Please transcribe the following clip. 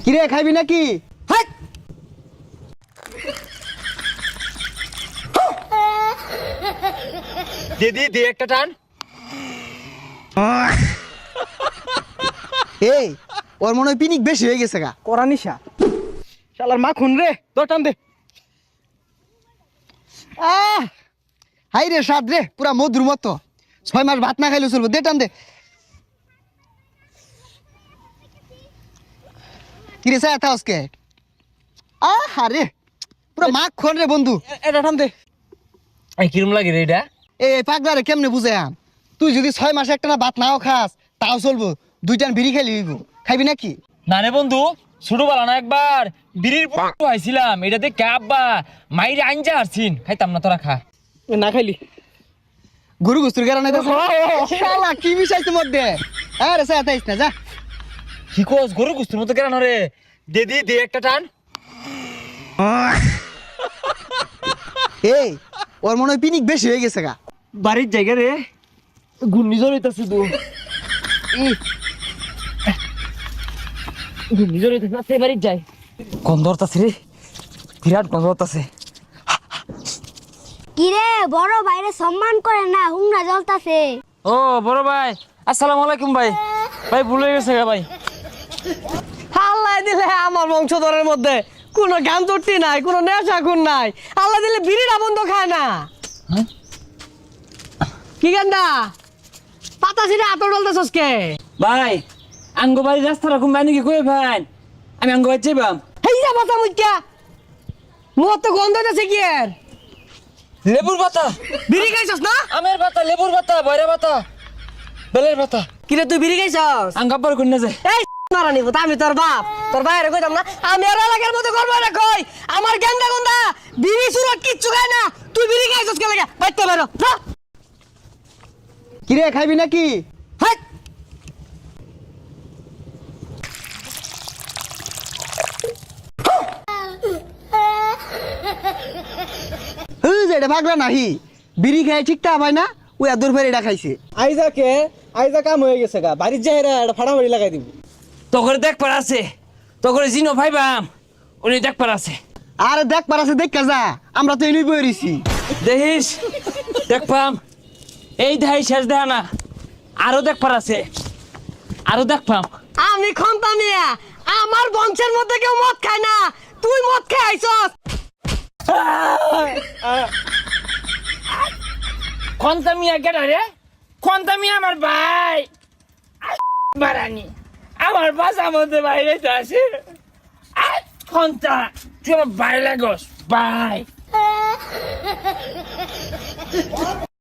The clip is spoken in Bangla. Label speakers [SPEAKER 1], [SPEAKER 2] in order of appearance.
[SPEAKER 1] কিরে খাইবি নাকি? হাট!
[SPEAKER 2] দিদি দে একটা টান।
[SPEAKER 1] এই ওর মনে হয় পিনিক বেশি হয়ে গেছে গা।
[SPEAKER 3] করা নিশা।
[SPEAKER 2] শালার মা খুন রে, তোর টান দে।
[SPEAKER 1] হাই রে স্বাদ রে, পুরা মধুর মতো। 6 মাস ভাত না খাইলে চলবো। দে টান দে। কিরে চাই এত আজকে? আরে পুরা মাখন রে বন্ধু।
[SPEAKER 2] এটা টান দে। এই কিরম লাগে রে এটা?
[SPEAKER 1] এই পাগলা রে কেমনে বুঝে আম? তুই যদি 6 মাস একটা না ভাত নাও খাস তাও চলবো। 2 টান বিড়ি খাইলি হইব। খাইবি নাকি?
[SPEAKER 2] না রে বন্ধু, ছোটবেলা না একবার বিড়ির পুটু আইছিলাম, এটাতে কাব্বা মাইরে আইনজা আসছিন, খাইতাম না, তোরা খা।
[SPEAKER 3] না খাইলি
[SPEAKER 1] গরু গুস্তুর গারা নাই তো। শালা কি মিশাইছে মধ্যে? আরে চাই আইস না যা।
[SPEAKER 2] কি কোস গরু গুস্তুর মতো কেন রে? দিদি দে একটা টান।
[SPEAKER 1] এই ওর মনে হয় পিনিক বেশি হয়ে গেছে গা।
[SPEAKER 2] বাড়ির জায়গা রে ঘূর্ণিঝড় হইতাছে তো। ঘূর্ণিঝড় হইতাছে না, সে বাড়ির যাই। গন্ধ হতাছে রে, বিরাট গন্ধ হতাছে।
[SPEAKER 4] কিরে বড় ভাইরে সম্মান করে না, হুংরা জ্বলতাছে।
[SPEAKER 2] ও বড় ভাই, আসসালামু আলাইকুম ভাই। ভাই ভুলে গেছে গা ভাই।
[SPEAKER 3] আল্লাহ দিলে আমার বংশধরের মধ্যে কোনো গান চড়তি নাই, কোনো নেশা খুন নাই। আল্লাহ দিলে বিড়িটা বন্ধ খায় না। কি গান্ডা পাতা ছিঁড়ে আতর ডলতেছস কে?
[SPEAKER 2] ভাই আঙ্গ বাড়ি রাস্তা রকম বানি কি কই ভাই? আমি আঙ্গ বাড়ি যাইবাম।
[SPEAKER 3] হেই যা পাতা মুইকা মুখ তো গন্ধ হইতাছে কি এর?
[SPEAKER 2] লেবুর পাতা,
[SPEAKER 3] বিড়ি খাইছস না?
[SPEAKER 2] আমের পাতা, লেবুর পাতা, বয়রা পাতা, বেলের পাতা।
[SPEAKER 3] কিরে তুই বিড়ি খাইছস?
[SPEAKER 2] আঙ্গাব্বার কোন না যায়?
[SPEAKER 3] এই মারানি বত আমি তোর বাপ, তোর বাইরে কইতাম না। আমি আর এলাকার মধ্যে করব না কই। আমার গেন্দা গন্ধা বিড়ি সুরত কিচ্ছু খায় না। তুই বিড়ি খাইছস কে লাগা? বাইতে বেরো না।
[SPEAKER 1] কিরে খাইবি নাকি?
[SPEAKER 3] হাট!
[SPEAKER 1] এটা পাগলা নাহি। বিড়ি খাই ঠিক তা ভাই না, ওই আদর ফের এটা খাইছে।
[SPEAKER 3] আইজা কাম হয়ে গেছে গা। বাড়ির যাইরা এটা ফাড়াফাড়ি লাগাই দিব।
[SPEAKER 2] তখন দেখ পার আছে, তখন জিনো ভাইবাম, উনি দেখ পার আছে।
[SPEAKER 1] আরে দেখ পারাছে দেখ যা, আমরা তো এনেই বই রইছি।
[SPEAKER 2] দেখিস দেখ পাম, এই দেখাই শেষ দেখা না, আরো দেখ পার আছে, আরো দেখ পাম।
[SPEAKER 3] আমি খন্তা মিয়া, আমার বংশের মধ্যে কেউ মদ খায় না। তুই মদ খেয়ে আইছস।
[SPEAKER 2] খন্তামিয়া কেন রে? খন্তামিয়া আমার ভাই বারানি, আমার বাসা মধ্যে বাইরে তো আছে। খন্তা তুই আমার ভাই লাগস, ভাই।